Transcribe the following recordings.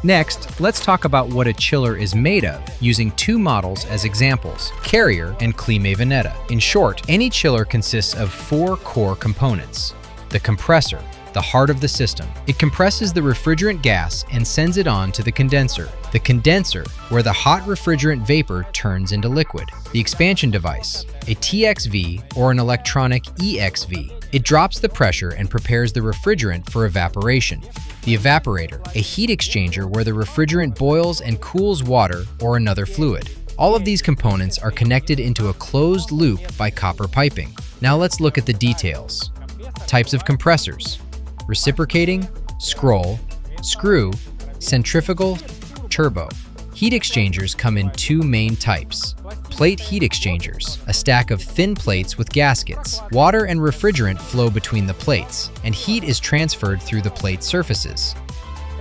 Next, let's talk about what a chiller is made of, using two models as examples, Carrier and Climaveneta. In short, any chiller consists of four core components. The compressor, the heart of the system. It compresses the refrigerant gas and sends it on to the condenser. The condenser, where the hot refrigerant vapor turns into liquid. The expansion device, a TXV or an electronic EXV. It drops the pressure and prepares the refrigerant for evaporation. The evaporator, a heat exchanger where the refrigerant boils and cools water or another fluid. All of these components are connected into a closed loop by copper piping. Now let's look at the details. Types of compressors: reciprocating, scroll, screw, centrifugal, turbo. Heat exchangers come in two main types. Plate heat exchangers, a stack of thin plates with gaskets. Water and refrigerant flow between the plates, and heat is transferred through the plate surfaces.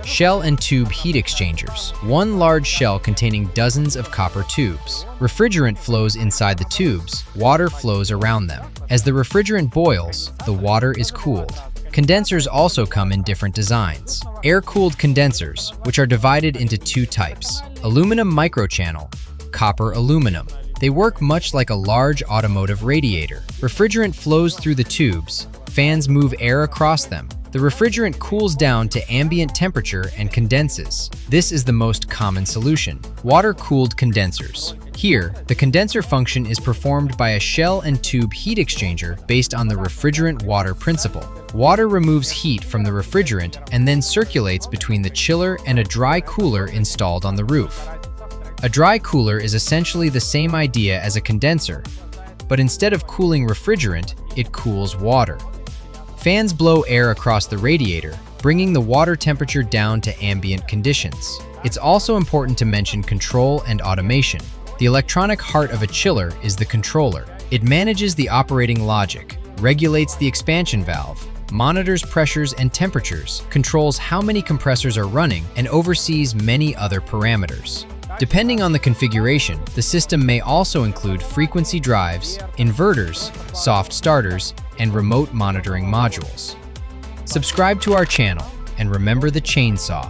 Shell and tube heat exchangers, one large shell containing dozens of copper tubes. Refrigerant flows inside the tubes, water flows around them. As the refrigerant boils, the water is cooled. Condensers also come in different designs. Air-cooled condensers, which are divided into two types: aluminum microchannel, copper aluminum. They work much like a large automotive radiator. Refrigerant flows through the tubes, fans move air across them. The refrigerant cools down to ambient temperature and condenses. This is the most common solution: water-cooled condensers. Here, the condenser function is performed by a shell and tube heat exchanger based on the refrigerant-water principle. Water removes heat from the refrigerant and then circulates between the chiller and a dry cooler installed on the roof. A dry cooler is essentially the same idea as a condenser, but instead of cooling refrigerant, it cools water. Fans blow air across the radiator, bringing the water temperature down to ambient conditions. It's also important to mention control and automation. The electronic heart of a chiller is the controller. It manages the operating logic, regulates the expansion valve, monitors pressures and temperatures, controls how many compressors are running, and oversees many other parameters. Depending on the configuration, the system may also include frequency drives, inverters, soft starters, and remote monitoring modules. Subscribe to our channel and remember the chainsaw.